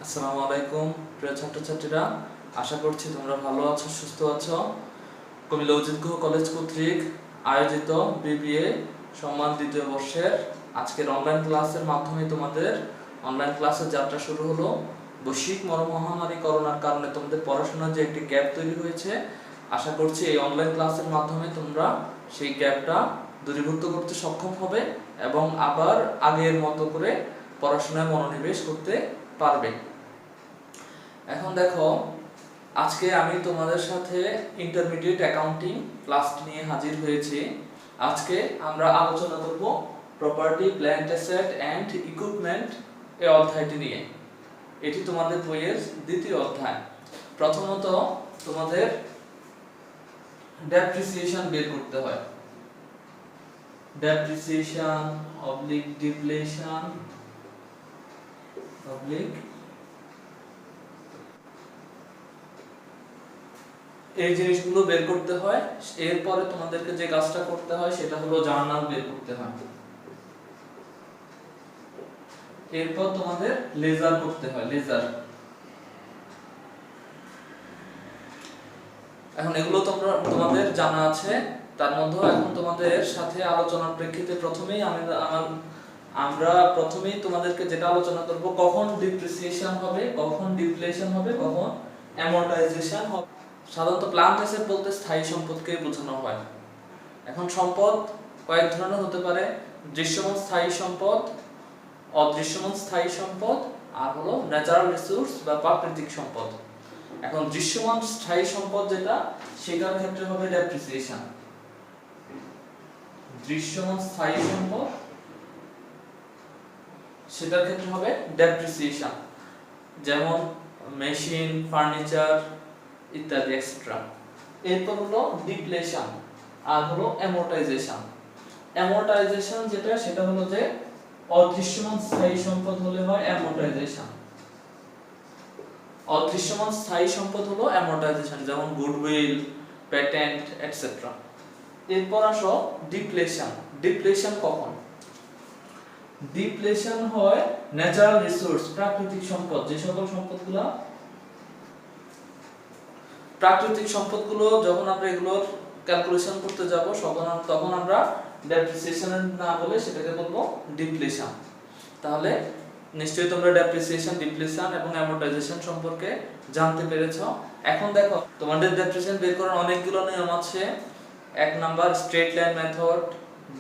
আসসালামু আলাইকুম প্রিয় ছাত্রছাত্রীরা, আশা করছি তোমরা ভালো আছো, সুস্থ আছো। কুমিল্লা অজিত গুহ কলেজ কর্তৃক আয়োজিত বিবিএ সম্মান দ্বিতীয় বর্ষের আজকের অনলাইন ক্লাসের মাধ্যমে তোমাদের অনলাইন ক্লাসের যাত্রা শুরু হলো। বৈশ্বিক মহামারী করোনার কারণে তোমাদের পড়াশোনার যে একটি গ্যাপ তৈরি হয়েছে, আশা করছি এই অনলাইন ক্লাসের মাধ্যমে তোমরা সেই গ্যাপটা দূরীভূত করতে সক্ষম হবে এবং আবার আগের মতো করে পড়াশোনায় মনোনিবেশ করতে পারবে। এখন দেখো, আজকে আমি তোমাদের সাথে ইন্টারমিডিয়েট অ্যাকাউন্টিং ক্লাসটি নিয়ে হাজির হয়েছি। আজকে আমরা আলোচনা করব property, plant asset and equipment এই অধ্যায়টি নিয়ে। এটি তোমাদের বইয়ের দ্বিতীয় অধ্যায়। প্রথমত তোমাদের ডেপ্রিসিয়েশন বের করতে হয়। ডেপ্রিসিয়েশন অবলিক ডিপ্লেশন অবলিক এই জিনিসগুলো বের করতে হয়। এরপরে তোমাদেরকে যে কাজটা করতে হয় সেটা হলো জার্নাল বের করতে হয়। এরপর তোমাদের লেজার করতে হয়, লেজার। এখন এগুলো তোমাদের জানা আছে। তার মধ্যে এখন তোমাদের সাথে আলোচনার প্রেক্ষিতে আমরা প্রথমেই তোমাদেরকে যেটা আলোচনা করব, কখন ডিপ্রিসিয়েশন হবে, কখন ডিপ্লেশন হবে, কখন অ্যামর্টাইজেশন হবে। সাধারণত প্ল্যান্ট অ্যাসেট বলতে স্থায়ী সম্পদকে বোঝানো হয়। এখন সম্পদ কয়েক ধরনের হতে পারে: দৃশ্যমান স্থায়ী সম্পদ, অদৃশ্যমান স্থায়ী সম্পদ, আর হলো ন্যাচারাল রিসোর্স বা প্রাকৃতিক সম্পদ। এখন দৃশ্যমান স্থায়ী সম্পদ যেটা, সেটার ক্ষেত্রে হবে ডেপ্রিসিয়েশন। দৃশ্যমান স্থায়ী সম্পদ, সেটার ক্ষেত্রে হবে ডেপ্রিসিয়েশন, যেমন মেশিন, ফার্নিচার ইত্যাদি এক্সেট্রা। এরপর হলো ডিপ্লেশন আর হলো অ্যামর্টাইজেশন। অ্যামর্টাইজেশন যেটা, সেটা হলো যে অদৃশ্যমান স্থায়ী সম্পদ হলে হয় অ্যামর্টাইজেশন। অদৃশ্যমান স্থায়ী সম্পদ হলো অ্যামর্টাইজেশন, যেমন গুডউইল, প্যাটেন্ট এটসেট্রা। এরপর আসো ডিপ্লেশন। ডিপ্লেশন কখন? ডিপ্লেশন হয় ন্যাচারাল রিসোর্স, প্রাকৃতিক সম্পদ। যে সকল সম্পদগুলো প্রাকৃতিক সম্পদগুলো যখন আমরা এগুলোর ক্যালকুলেশন করতে যাব, তখন আমরা ডেপ্রিসিয়েশন না বলে সেটাকে বলবো ডিপ্লেশন। তাহলে নিশ্চয়ই তোমরা ডেপ্রিসিয়েশন, ডিপ্লেশন এবং অ্যামর্টাইজেশন সম্পর্কে জানতে পেরেছো। এখন দেখো, তোমাদের ডেপ্রিসিয়েশন বের করার অনেকগুলো নিয়ম আছে। 1 number straight line method,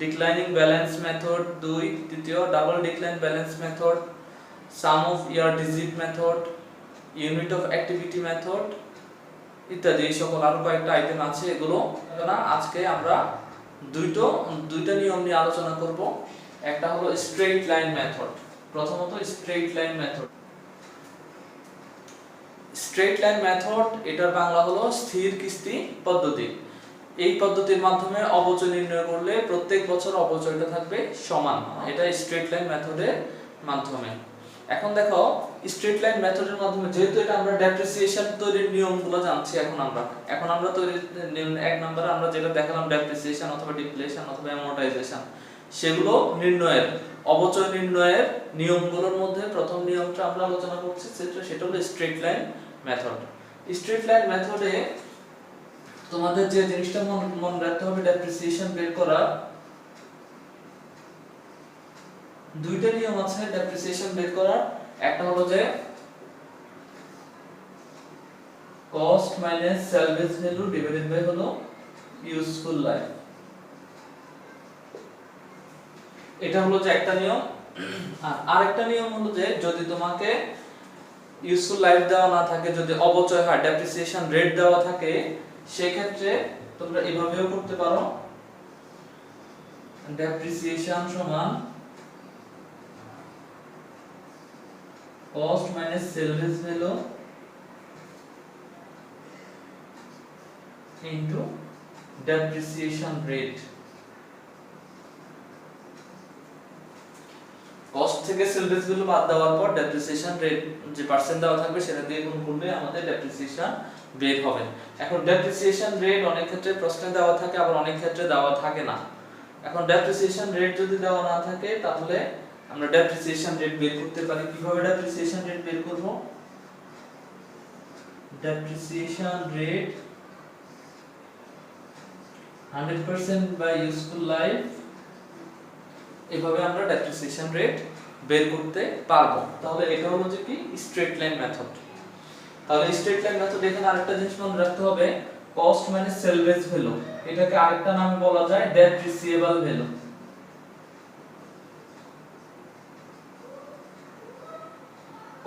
declining balance method, 2 তৃতীয় double decline balance method, some of year digit method, unit of activity method ইত্যাদি। এই সকল আরো কয়েকটা আইটেম আছে। এগুলো না, আজকে আমরা দুইটা নিয়ম নিয়ে আলোচনা করব। একটা হলো স্ট্রেট লাইন মেথড। প্রথমত straight line method. Straight line method, এটার বাংলা হলো স্থির কিস্তি পদ্ধতি। এই পদ্ধতির মাধ্যমে অবচয় নির্ণয় করলে প্রত্যেক বছর অবচয়টা থাকবে সমান। এটা স্ট্রেট লাইন মেথডের মাধ্যমে। এখন দেখো, স্ট্রেট লাইন মেথডের মাধ্যমে, যেহেতু এটা আমরা ডেপ্রিসিয়েশন তৈরির নিয়মগুলো জানছি, এখন আমরা তৈরির 1 নম্বরে আমরা যেটা দেখালাম, ডেপ্রিসিয়েশন অথবা ডিপ্লেশন অথবা অ্যামর্টাইজেশন, সেগুলো নির্ণয়ের, অবচয় নির্ণয়ের নিয়মগুলোর মধ্যে প্রথম নিয়মটা আমরা আলোচনা করছি, সেটা হলো straight line method. Straight line মেথডে তোমাদের যে জিনিসটা মনে রাখতে হবে, ডেপ্রিসিয়েশন বের করা দুইটা নিয়ম আছে ডেপ্রিসিয়েশন বের করার। একটা হলো যে cost minus salvage value divided by হলো ইউজফুল লাইফ। এটা হলো যে একটা নিয়ম। আর আরেকটা নিয়ম হলো যে, যদি তোমাকে ইউজফুল লাইফ দেওয়া না থাকে, যদি অবচয় হয়, ডেপ্রিসিয়েশন রেট দেওয়া থাকে, সেই ক্ষেত্রে তোমরা এভাবেও করতে পারো। ডেপ্রিসিয়েশন সমান cost minus salvage value into depreciation rate। Cost থেকে সেলভেজ ভ্যালু বাদ দেওয়ার পর ডেপ্রিসিয়েশন রেট যে পার্সেন্ট দেওয়া থাকবে সেটা দিয়ে গুণ করলে আমাদের ডেপ্রিসিয়েশন বের হবে। এখন ডেপ্রিসিয়েশন রেট অনেক ক্ষেত্রে প্রশ্নে দেওয়া থাকে, আবার অনেক ক্ষেত্রে দেওয়া থাকে না। এখন ডেপ্রিসিয়েশন রেট যদি দেওয়া না থাকে, তাহলে আমরা ডেপ্রিসিয়েশন রেট বের করতে পারি। কিভাবে ডেপ্রিসিয়েশন রেট বের করব? Depreciation rate 100% by useful life, এভাবে আমরা ডেপ্রিসিয়েশন রেট বের করতে পারবো। তাহলে এটা হলো যে কি স্ট্রেট লাইন মেথড। তাহলে স্ট্রেট লাইন মেথড এখানে আরেকটা জিনিস মনে রাখতে হবে, কস্ট মানে সেলভেজ ভ্যালু, এটাকে আরেকটা নামে বলা যায় ডেপ্রিসিয়েবল ভ্যালু।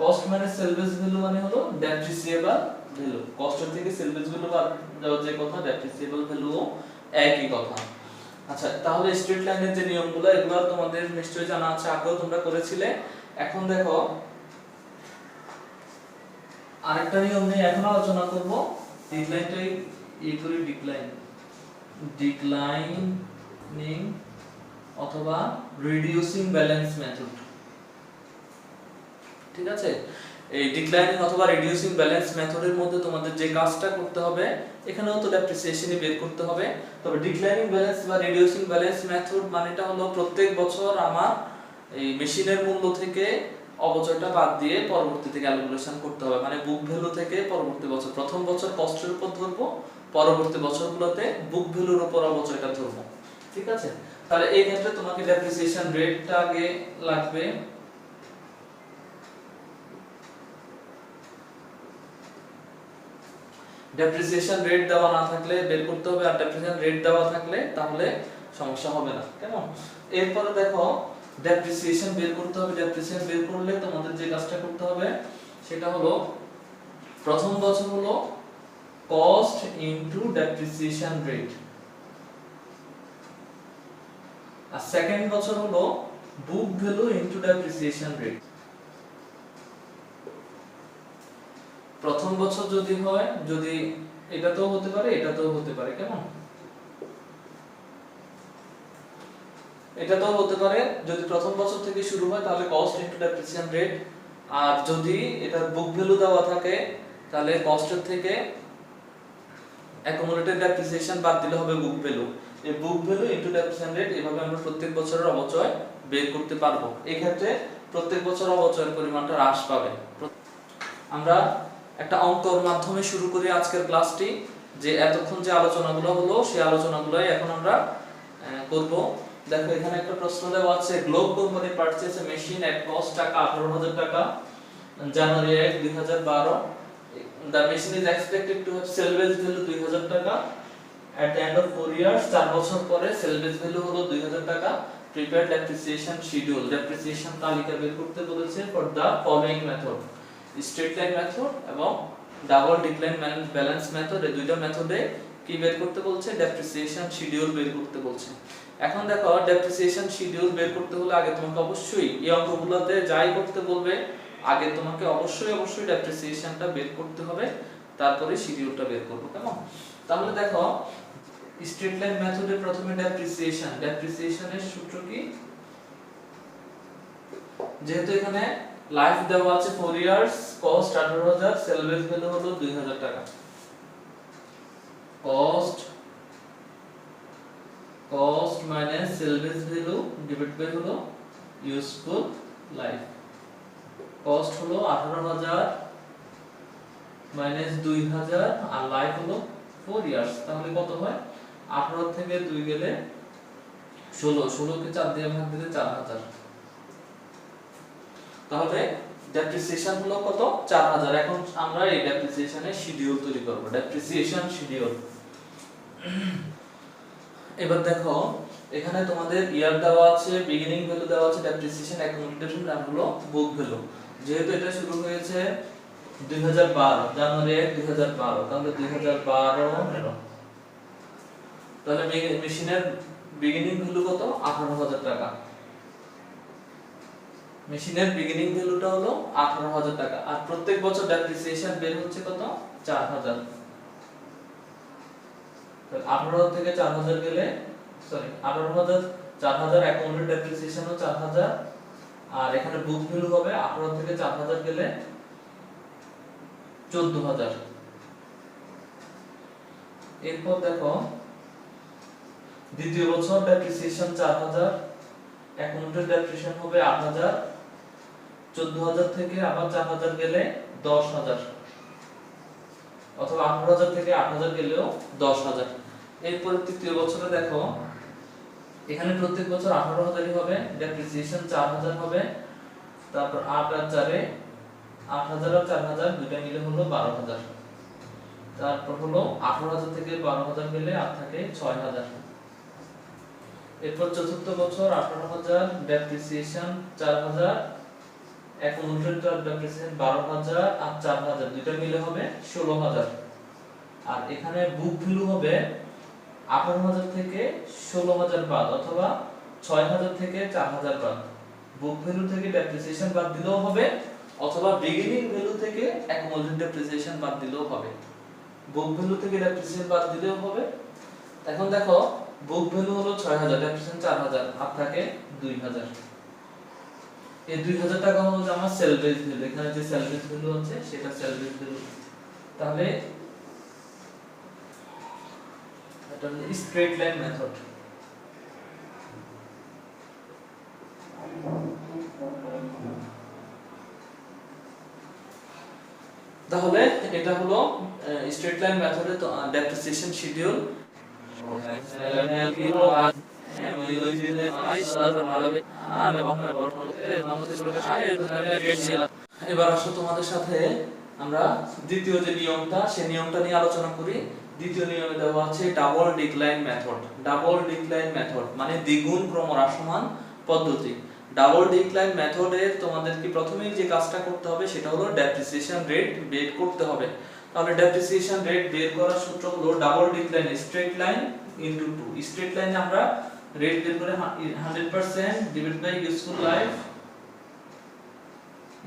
কস্ট মানে সেলভেজ ভ্যালু মানে হলো ডেপ্রিসিয়েবল ভ্যালু। কস্টের থেকে সেলভেজ ভ্যালু বাদ দেওয়ার যে কথা, ডেপ্রিসিয়েবল ভ্যালুও একই কথা। আচ্ছা, তাহলে স্ট্রেট লাইনের যে নিয়মগুলো এগুলো তোমাদের নিশ্চয়ই জানা আছে, আগেও তোমরা করেছিলে। এখন দেখো আরেকটা নিয়ম নিয়ে এখন আলোচনা করব। ডিক্লাইনটাই করি, ডিক্লাইনিং অথবা রিডিউসিং ব্যালেন্স মেথড। ঠিক আছে, এই ডিক্লাইনিং অথবা রিডিউসিং ব্যালেন্স মেথডের মধ্যে তোমাদের যে কাজটা করতে হবে, এখানেও তো ডেপ্রিসিয়েশনই বের করতে হবে। তবে ডিক্লাইনিং ব্যালেন্স বা রিডিউসিং ব্যালেন্স মেথড মানেটা হলো প্রত্যেক বছর আমার এই মেশিনের মূল্য থেকে অবচয়টা বাদ দিয়ে পরবর্তীতে ক্যালকুলেশন করতে হবে। মানে বুক ভ্যালু থেকে পরবর্তী বছর, প্রথম বছর কস্টের উপর ধরবো, পরবর্তী বছরগুলোতে বুক ভ্যালুর উপর অবচয়টা ধরবো। ঠিক আছে, তাহলে এই ক্ষেত্রে তোমাকে ডেপ্রিসিয়েশন রেটটা আগে লাগবে। ডেপ্রিসিয়েশন রেট দেওয়া না থাকলে বের করতে হবে, আর ডেপ্রিসিয়েশন রেট দেওয়া থাকলে তাহলে সমস্যা হবে না। কেমন? এরপরে দেখো ডেপ্রিসিয়েশন বের করতে হবে। ডেপ্রিসিয়েশন বের করলে তোমাদের যে কাজটা করতে হবে সেটা হলো, প্রথম বছর হলো কস্ট ইনটু ডেপ্রিসিয়েশন রেট, আর সেকেন্ড বছর হলো book value into depreciation rate. প্রথম বছর যদি হয়, যদি এটাতেও হতে পারে এটাতেও হতে পারে, কেমন? এটাতেও হতে পারে, যদি প্রথম বছর থেকে শুরু হয় তাহলে কস্ট ইনটু ডেপ্রিসিয়েশন রেট, আর যদি এটা বুক ভ্যালু দেওয়া থাকে তাহলে কস্টের থেকে অ্যাকুমুলেটেড ডেপ্রিসিয়েশন বাদ দিলে হবে বুক ভ্যালু। এই book value into depreciation rate, এভাবে আমরা প্রত্যেক বছরের অবচয় বের করতে পারবো। এই ক্ষেত্রে প্রত্যেক বছর অবচয়ের পরিমাণটা হ্রাস পাবে। আমরা একটা অঙ্কর মাধ্যমে শুরু করি আজকের ক্লাসটি। যে এতক্ষণ যে আলোচনাগুলো হলো সেই আলোচনাগুলোই এখন আমরা করব। দেখো এখানে একটা প্রশ্ন দেওয়া আছে, গ্লোব কোম্পানি পারচেজ এ মেশিন এট কস্ট টাকা 18,000 টাকা জানুয়ারি 1, 2012। The machine is expected to have salvage value 2000 টাকা at the end of 4 years। 4 বছর পরে salvage value হলো 2000 টাকা। Prepare depreciation schedule, depreciation তালিকা বের করতে বলেছে for the following method, straight line method এবং ডাবল ডিক্লাইন ব্যালেন্স মেথড। এই দুইটা মেথডে কি বের করতে বলছে? ডেপ্রিসিয়েশন শিডিউল বের করতে বলছে। এখন দেখো ডেপ্রিসিয়েশন শিডিউল বের করতে হলে আগে তোমাকে অবশ্যই এই অঙ্কগুলোতে যাই করতে বলবে, আগে তোমাকে অবশ্যই ডেপ্রিসিয়েশনটা বের করতে হবে, তারপরে শিডিউলটা বের করব। কেমন? তাহলে দেখো স্ট্রেট লাইন মেথডে প্রথমে ডেপ্রিসিয়েশনের সূত্র কি? যেহেতু এখানে লাইফ দেওয়া আছে 4 ইয়ার্স, কস্ট 18,000, সেলভেজ ভ্যালু হলো 2000 টাকা। Cost minus salvage value divide by হলো ইউজফুল লাইফ। কস্ট হলো 18,000 মাইনাস 2000 আর লাইফ হলো 4 ইয়ার্স। তাহলে কত হয়? 18 থেকে 2 গেলে 16, 16 কে 4 দিয়ে ভাগ দিলে 4000। তাহলে ডেপ্রিসিয়েশন হলো কত? 4000। এখন আমরা এই ডেপ্রিসিয়েশনের শিডিউল তৈরি করব, ডেপ্রিসিয়েশন শিডিউল। এবার দেখো এখানে তোমাদের ইয়ার দেওয়া আছে, বিগিনিং ভ্যালু দেওয়া আছে, ডেপ্রিসিয়েশন অ্যাকুমুলেটেশন আর হলো বুক ভ্যালু। যেহেতু এটা শুরু হয়েছে 2012 জানুয়ারি 1, 2012, তাহলে 2012 তাহলে মেশিনের বিগিনিং ভ্যালু কত? 18,000 টাকা। মেশিনের বিগিনিং ভ্যালুটা হলো 18,000 টাকা, আর প্রত্যেক বছর ডেপ্রিসিয়েশন বের হচ্ছে কত? 4000। তাহলে 18 থেকে 4000 গেলে 18,000 4000, অ্যাকাউন্টেড ডেপ্রিসিয়েশন ও 4000, আর এখানে বুক ভ্যালু হবে 18 থেকে 4000 গেলে 14000। এরপর দেখো দ্বিতীয় বছর ডেপ্রিসিয়েশন 4000, 1 ইউনিটের ডেপ্রিসিয়েশন হবে 8000, 14000 থেকে আবার 4000 গেলে 10000, অথবা 18000 থেকে 8000 গেলেও 10000। এরপর তৃতীয় বছরে দেখো এখানে প্রত্যেক বছর 18000ই হবে, ডেপ্রিসিয়েশন 4000 হবে, তারপর 8 আর 4 এ 8000 আর 4000 দুটো মিলে হলো 12000, তারপর হলো 18000 থেকে 12000 গেলে আর থাকে 6000। এরপর চতুর্থ বছর 18000, ডেপ্রিসিয়েশন 4000, 1 ইউনিটের ডেপ্রিসিয়েশন 12000 আর 4000 দুটো মিলে হবে 16000। আর এখানে বুক ভ্যালু হবে 18000 থেকে 16000 বাদ, অথবা 6000 থেকে 4000 বাদ। বুক ভ্যালু থেকে ডেপ্রিসিয়েশন বাদ দিলেও হবে, অথবা বিগিনিং ভ্যালু থেকে অ্যাকুমুলেটেড ডেপ্রিসিয়েশন বাদ দিলেও হবে। বুক ভ্যালু থেকে ডেপ্রিসিয়েশন বাদ দিলেও হবে। এখন দেখো বুক ভ্যালু হলো 6000, ডেপ্রিসিয়েশন 4000, আর থাকে 2000। এই 2000 টাকা হলো যে আমার সেলভেজ ভ্যালু, এখানে যে সেলভেজ ভ্যালু আছে সেটা সেলভেজ ভ্যালু। তাহলে এটা হলো স্ট্রেট লাইন মেথড। তাহলে এটা হলো স্ট্রেট লাইন মেথডে তো ডেপ্রিসিয়েশন শিডিউল। এবার আসো তোমাদের সাথে আমরা দ্বিতীয় যে নিয়মটা সেই নিয়মটা নিয়ে আলোচনা করি। দ্বিতীয় নিয়মে দেওয়া আছে double decline method. Double decline method মানে দ্বিগুণ ক্রমহ্রাসমান পদ্ধতি। ডাবল ডিক্লাইন মেথডে তোমাদের কি প্রথমেই যে কাজটা করতে হবে সেটা হলো ডেপ্রিসিয়েশন রেট বের করতে হবে। তাহলে ডেপ্রিসিয়েশন রেট বের করার সূত্র হলো double decline straight line into 2। Straight লাইনে আমরা রেট বের করে 100% divide by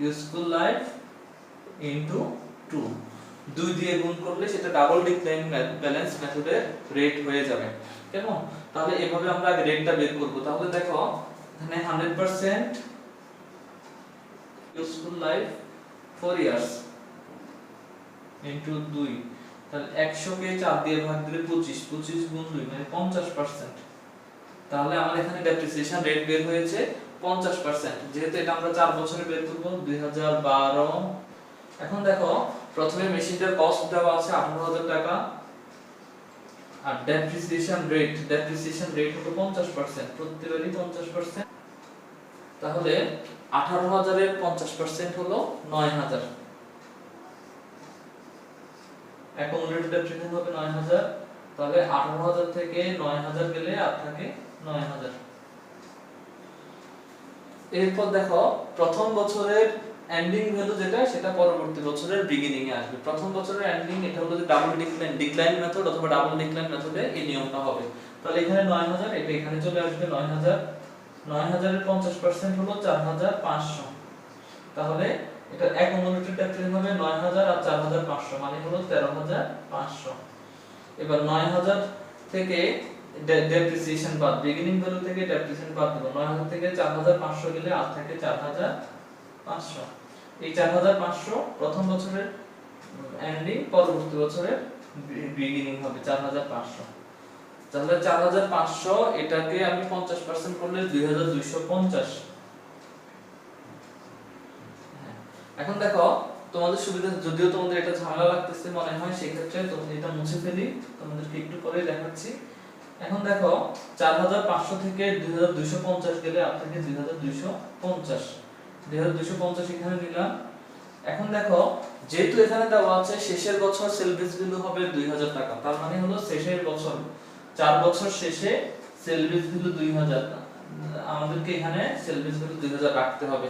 useful life into 2, 2 দিয়ে গুণ করলে সেটা ডাবল ডিক্লাইন ব্যালেন্স মেথডের রেট হয়ে যাবে। কেমন? তাহলে এভাবে আমরা আগে রেটটা বের করব। তাহলে দেখো এখানে 100% ইউজফুল লাইফ 4 ইয়ার্স ইনটু 2, তাহলে 100 কে 4 দিয়ে ভাগ দিলে 25, 25 গুণ 2 মানে 50%। তাহলে আমার এখানে ডেপ্রিসিয়েশন রেট বের হয়েছে 50%। যেহেতু এটা আমরা 4 বছরে বের করব 2012। এখন দেখো প্রথমে মেশিনটার কস্ট দেওয়া আছে 18000 টাকা, আর ডেপ্রিসিয়েশন রেট হলো 50%, প্রত্যেকবারই 50%। তাহলে 18000 এর 50% হলো 9000। অ্যাকুমুলেটেড ডেপ্রিসিয়েশন হবে 9000। তাহলে 18000 থেকে 9000 গেলে আর থাকে 9000। এরপর দেখো প্রথম বছরের এন্ডিং ভ্যালু যেটা সেটা পরবর্তী বছরের বিগিনিং এ আসবে। প্রথম বছরের এন্ডিং এটা হলো যে ডাবল ডিক্লাইন মেথড অথবা ডাবল ডিক্লাইন মেথডে এই নিয়মটা হবে। তাহলে এখানে 9000, এটা এখানে চলে আসবে 9000। 9000 এর 50% হলো 4500। তাহলে এটা অ্যাকুমুলেটেড ডেপ্রিসিয়েশন হবে 9000 আর 4500 মানে হলো 13500। এবার 9000 থেকে ডেপ্রিসিয়েশন বাদ, বিগিনিং ভ্যালু থেকে ডেপ্রিসিয়েশন বাদ দেব। 9000 থেকে 4500 গেলে আর থাকে 4500। এই 4500 প্রথম বছরের এন্ডিং, পরবর্তী বছরের বিগিনিং হবে 4500। তাহলে 4500 এটাকে আমি 50% করলে 2250। এখন দেখো তোমাদের সুবিধা, যদিও তোমাদের এটা ঝামেলা লাগতেছে মনে হয়, সেই ক্ষেত্রে তোমরা এটা মুছে ফেলি, তোমাদেরকে একটু পরে দেখাচ্ছি। এখন দেখো 4500 থেকে 2250 গেলে আর থাকে 2250। 2250 এখানে নিলাম। এখন দেখো যেহেতু এখানে দেওয়া আছে শেষের বছর সেলভেজ ভ্যালু হবে 2000 টাকা, তার মানে হলো শেষের বছর 4 বছর শেষে সেলভেজ ভ্যালু 2000, আমাদেরকে এখানে সেলভেজ ভ্যালু 2000 রাখতে হবে।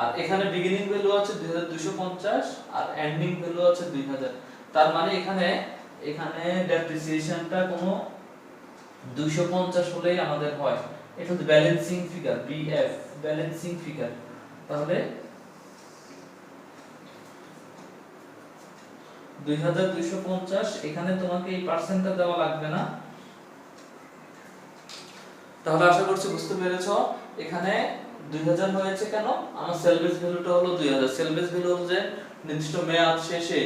আর এখানে বিগিনিং ভ্যালু আছে 2250 আর এন্ডিং ভ্যালু আছে 2000। তার মানে এখানে ডেপ্রিসিয়েশনটা কোনো 250 হলেই আমাদের হয়। এটা হচ্ছে balancing figure, BF balancing figure. তাহলে 2250, এখানে তোমাকে এই পার্সেন্টটা দেওয়া লাগবে না। তাহলে আশা করছি বুঝতে পেরেছো। এখানে 2000 হয়েছে কেন? আমার সেলভেজ ভ্যালুটা হলো 2000। সেলভেজ ভ্যালু হলো যে নির্দিষ্ট মেয়াদ শেষে,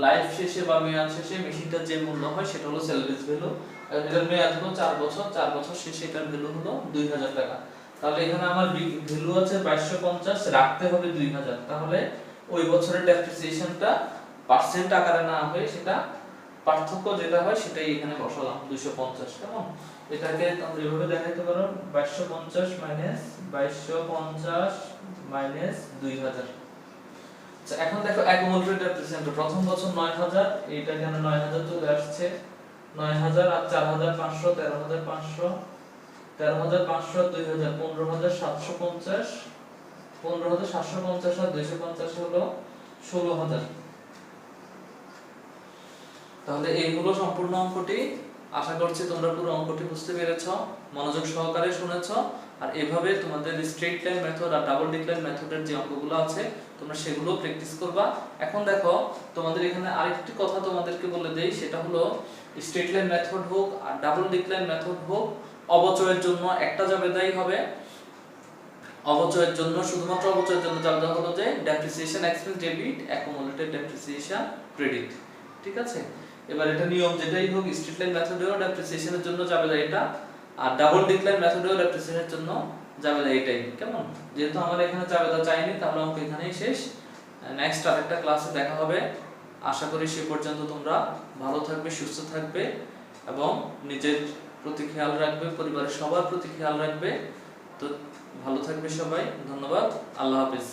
লাইফ শেষে বা মেয়াদ শেষে মেশিনটার যে মূল্য হয় সেটা হলো সেলভেজ ভ্যালু। এটার মেয়াদ হলো 4 বছর, 4 বছর শেষে এটার ভ্যালু হলো 2000 টাকা। তাহলে এখানে আমার ভ্যালু আছে 2250, রাখতে হবে 2000। তাহলে ওই বছরের ডেপ্রিসিয়েশনটা পার্সেন্ট আকারে না হয়ে সেটা পার্থক্য যেটা হয় সেটাই এখানে বসালাম 250। কেমন? এটাকে তোমরা এভাবে দেখাইতে পারো 2250 মাইনাস 2250 মাইনাস 2000। আচ্ছা এখন দেখো অ্যাকুমুলেটেড ডেপ্রিসিয়েশন প্রথম বছর 9000, এইটা এখানে 9000 চলে আসছে, 9000 আর 4500 13500, 13500 2000 15750, 15750 আর 250 হলো 16000। তাহলে এই হলো সম্পূর্ণ অঙ্কটি। আশা করছি তোমরা পুরো অঙ্কটি বুঝতে পেরেছো, মনোযোগ সহকারে শুনেছো। আর এভাবে তোমাদের স্ট্রেট লাইন মেথড আর ডাবল ডিক্লাইন মেথডের যে অঙ্কগুলো আছে তোমরা সেগুলো প্র্যাকটিস করবা। এখন দেখো তোমাদের এখানে আরেকটি কথা তোমাদেরকে বলে দেই, সেটা হলো স্ট্রেট লাইন মেথড হোক আর ডাবল ডিক্লাইন মেথড হোক, অবচয়ের জন্য একটা জাবেদাই হবে। অবচয়ের জন্য, শুধুমাত্র অবচয়ের জন্য জাবেদা হলো যে depreciation expense debit, accumulated depreciation credit. ঠিক আছে? এবার এটা নিয়ম যেটাই হোক, স্ট্রেট লাইন মেথডেও ডেপ্রিসিয়েশনের জন্য জাবেদা এটা, আর ডাবল ডিক্লাইন মেথডেও ডেপ্রিসিয়েশনের জন্য জাবেদা এটাই। কেমন? যেহেতু আমার এখানে জাবেদা চাইনি তাহলে অঙ্ক এখানেই শেষ। নেক্সট আরেকটা ক্লাসে দেখা হবে। আশা করি সে পর্যন্ত তোমরা ভালো থাকবে, সুস্থ থাকবে এবং নিজের প্রতি খেয়াল রাখবে, পরিবারের সবার প্রতি খেয়াল রাখবে। তো ভালো থাকবে সবাই, ধন্যবাদ, আল্লাহ হাফেজ।